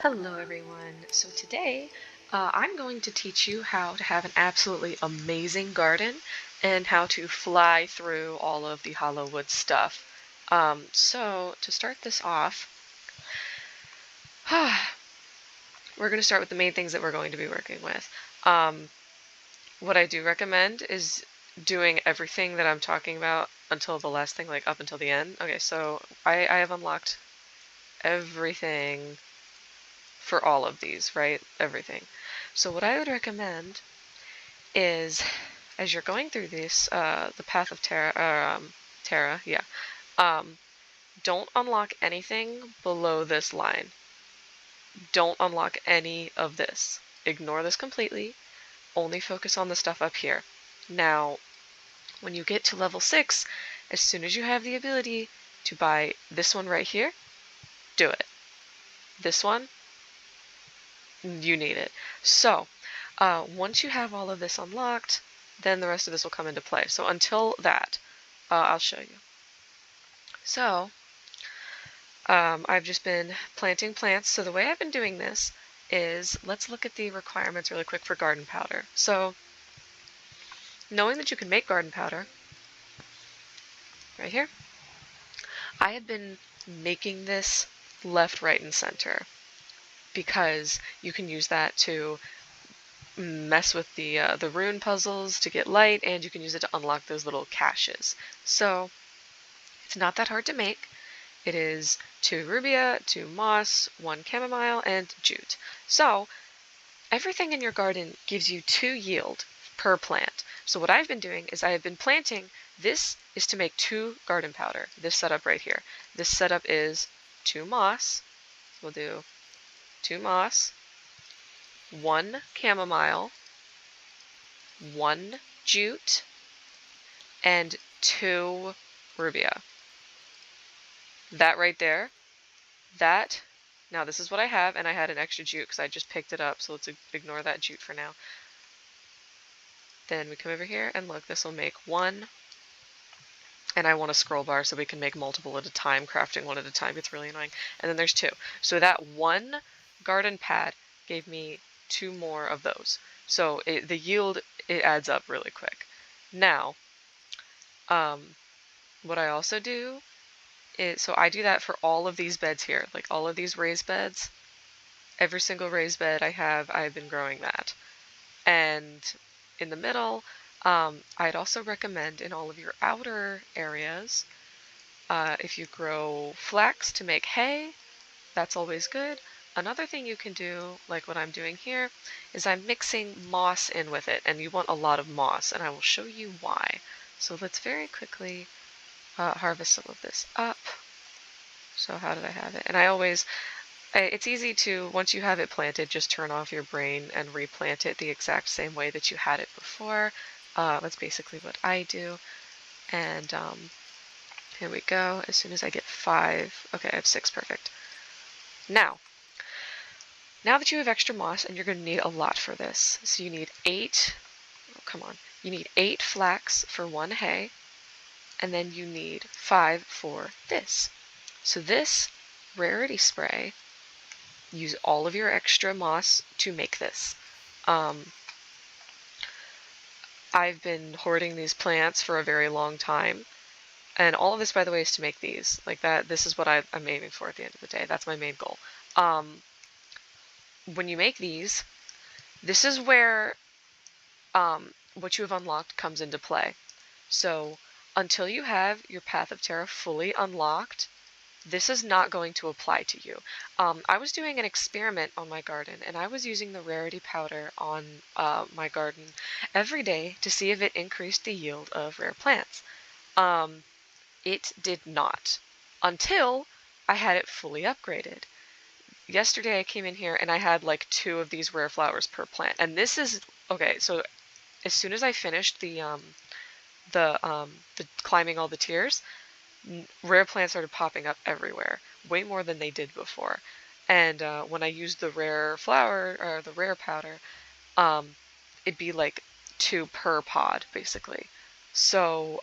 Hello everyone. So today I'm going to teach you how to have an absolutely amazing garden and how to fly through all of the Hollowood stuff. So to start this off, we're going to start with the main things that we're going to be working with. What I do recommend is doing everything that I'm talking about until the last thing, like up until the end. Okay, so I have unlocked everything for all of these, right? Everything. So what I would recommend is, as you're going through this, the Path of Terra, yeah, don't unlock anything below this line. Don't unlock any of this. Ignore this completely. Only focus on the stuff up here. Now, when you get to level 6, as soon as you have the ability to buy this one right here, do it. This one, you need it. So, once you have all of this unlocked, then the rest of this will come into play. So until that, I'll show you. So, I've just been planting plants. So the way I've been doing this is, let's look at the requirements really quick for garden powder. So, knowing that you can make garden powder, right here, I have been making this left, right, and center because you can use that to mess with the rune puzzles to get light, and you can use it to unlock those little caches. So it's not that hard to make. It is 2 rubia, 2 moss, 1 chamomile, and jute. So everything in your garden gives you 2 yield per plant. So what I've been doing is I have been planting. This is to make 2 garden powder, this setup right here. This setup is 2 moss. We'll do 2 moss, 1 chamomile, 1 jute, and 2 rubia. That right there, now this is what I have, and I had an extra jute because I just picked it up, so let's ignore that jute for now. Then we come over here, and look, this will make 1, and I want a scroll bar so we can make multiple at a time. Crafting one at a time gets really annoying. And then there's 2. So that 1 garden pad gave me 2 more of those. So the yield, it adds up really quick. Now, what I also do is, so I do that for all of these beds here, like all of these raised beds. Every single raised bed I've been growing that. And in the middle, I'd also recommend in all of your outer areas, if you grow flax to make hay, that's always good. Another thing you can do, like what I'm doing here, is I'm mixing moss in with it, and you want a lot of moss, and I will show you why. So let's very quickly harvest some of this up. So how did I have it? And it's easy to, once you have it planted, just turn off your brain and replant it the exact same way that you had it before. That's basically what I do. And here we go. As soon as I get 5, okay, I have 6, perfect. Now that you have extra moss, and you're going to need a lot for this, so you need 8, oh, come on, you need 8 flax for 1 hay, and then you need 5 for this. So this rarity spray, use all of your extra moss to make this. I've been hoarding these plants for a very long time, and all of this, by the way, is to make these. Like that, this is what I'm aiming for at the end of the day. That's my main goal. When you make these, this is where what you have unlocked comes into play. So until you have your Path of Terra fully unlocked, this is not going to apply to you. I was doing an experiment on my garden, and I was using the rarity powder on my garden every day to see if it increased the yield of rare plants. It did not, until I had it fully upgraded. Yesterday I came in here and I had like 2 of these rare flowers per plant, and this is okay. So as soon as I finished the climbing all the tiers, rare plants started popping up everywhere, way more than they did before. And when I used the rare flower, or the rare powder, it'd be like 2 per pod, basically. So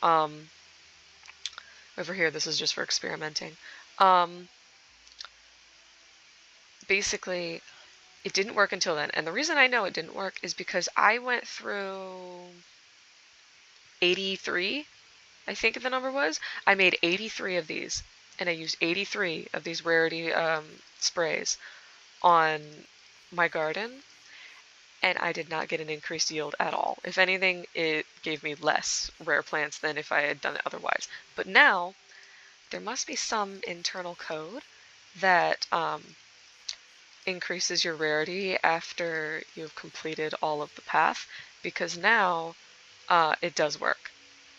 over here, this is just for experimenting. basically, it didn't work until then. And the reason I know it didn't work is because I went through 83, I think the number was. I made 83 of these, and I used 83 of these rarity sprays on my garden, and I did not get an increased yield at all. If anything, it gave me less rare plants than if I had done it otherwise. But now, there must be some internal code that increases your rarity after you've completed all of the path, because now it does work.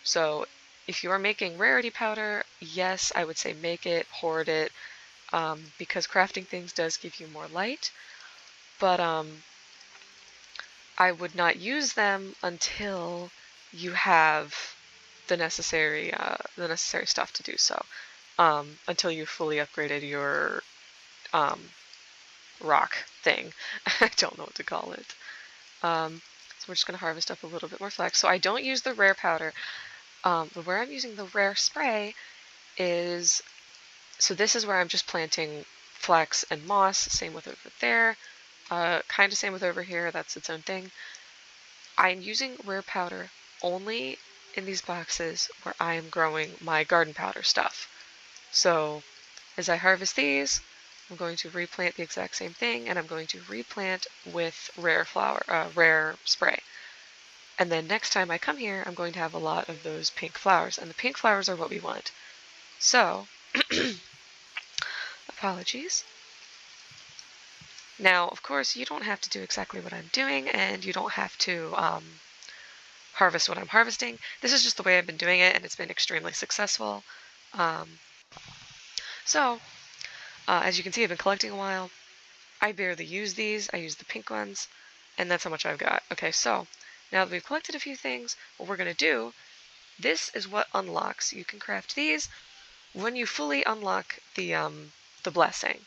So if you're making rarity powder, yes, I would say make it, hoard it, because crafting things does give you more light, but I would not use them until you have the necessary stuff to do so, until you fully upgraded your rock thing. I don't know what to call it. So we're just going to harvest up a little bit more flax. So I don't use the rare powder, but where I'm using the rare spray is, so this is where I'm just planting flax and moss, same with over there, kind of same with over here, that's its own thing. I'm using rare powder only in these boxes where I am growing my garden powder stuff. So as I harvest these, I'm going to replant the exact same thing, and I'm going to replant with rare spray. And then next time I come here, I'm going to have a lot of those pink flowers, and the pink flowers are what we want. So, apologies. Now, of course, you don't have to do exactly what I'm doing, and you don't have to harvest what I'm harvesting. This is just the way I've been doing it, and it's been extremely successful. As you can see, I've been collecting a while. I barely use these. I use the pink ones, and that's how much I've got. Okay, so now that we've collected a few things, what we're going to do, this is what unlocks. You can craft these when you fully unlock the blessing.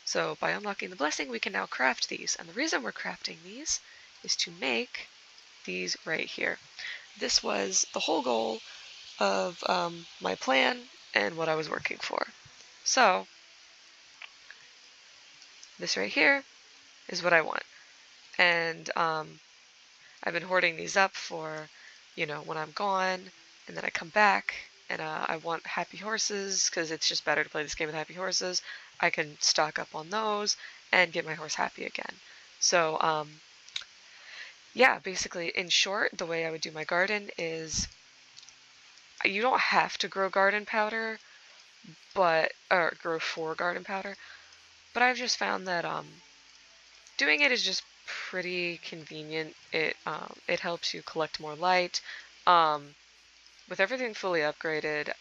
So by unlocking the blessing, we can now craft these. And the reason we're crafting these is to make these right here. This was the whole goal of my plan and what I was working for. So this right here is what I want. And I've been hoarding these up for, when I'm gone, and then I come back, and I want happy horses, because it's just better to play this game with happy horses. I can stock up on those and get my horse happy again. So, yeah, basically, in short, the way I would do my garden is, you don't have to grow garden powder, or grow for garden powder, but I've just found that doing it is just pretty convenient. It helps you collect more light. With everything fully upgraded,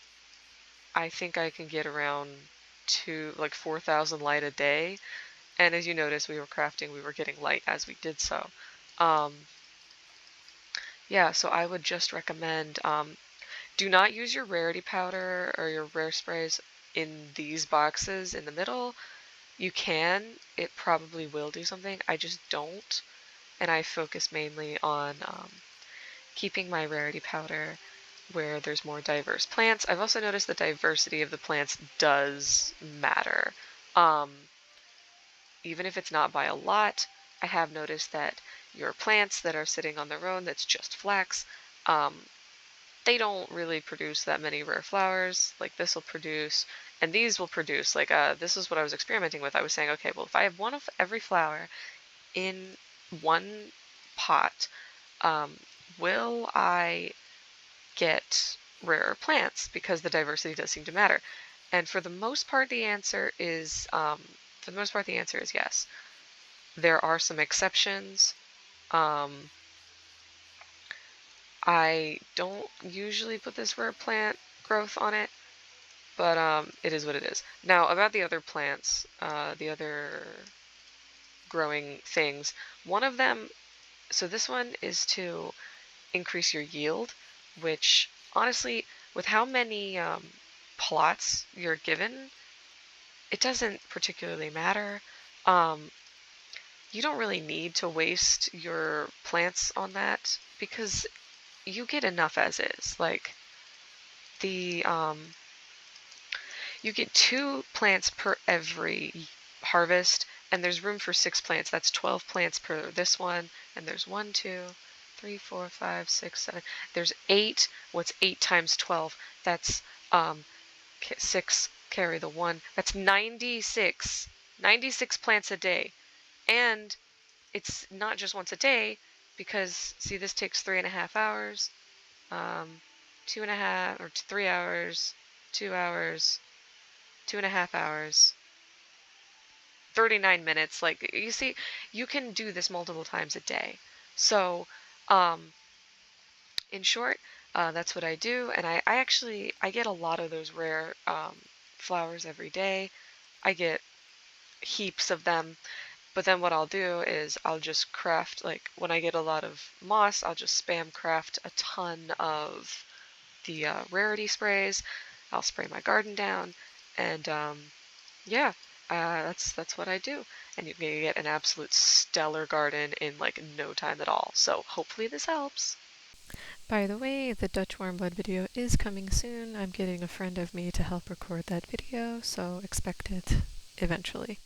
I think I can get around to 4,000 light a day. And as you notice, we were getting light as we did so. Yeah, so I would just recommend, do not use your rarity powder or your rare sprays in these boxes in the middle. You can, it probably will do something. I just don't, and I focus mainly on keeping my rarity powder where there's more diverse plants. I've also noticed the diversity of the plants does matter. Even if it's not by a lot, I have noticed that your plants that are sitting on their own, that's just flax, they don't really produce that many rare flowers. Like this will produce, and these will produce, this is what I was experimenting with. I was saying, okay, well, if I have one of every flower in one pot, will I get rarer plants? Because the diversity does seem to matter. And for the most part, the answer is yes. There are some exceptions. I don't usually put this rare plant growth on it, but it is what it is. Now, about the other plants, the other growing things, one of them, so this one is to increase your yield, which honestly, with how many plots you're given, it doesn't particularly matter. You don't really need to waste your plants on that, because you get enough as is. You get 2 plants per every harvest, and there's room for 6 plants. That's 12 plants per this one, and there's 1, 2, 3, 4, 5, 6, 7. There's 8. What's 8 times 12? That's 6 carry the 1. That's 96. 96 plants a day. And it's not just once a day, because see, this takes 3.5 hours, 2.5 or 3 hours, 2 hours, 2.5 hours, 39 minutes. Like, you see, you can do this multiple times a day. So in short, that's what I do. And I actually get a lot of those rare flowers every day. I get heaps of them. But then what I'll do is I'll just craft, like when I get a lot of moss, I'll just spam craft a ton of the rarity sprays. I'll spray my garden down, and yeah, that's what I do. And you can get an absolute stellar garden in like no time at all. So hopefully this helps. By the way, the Dutch warm blood video is coming soon. I'm getting a friend of me to help record that video, so expect it eventually.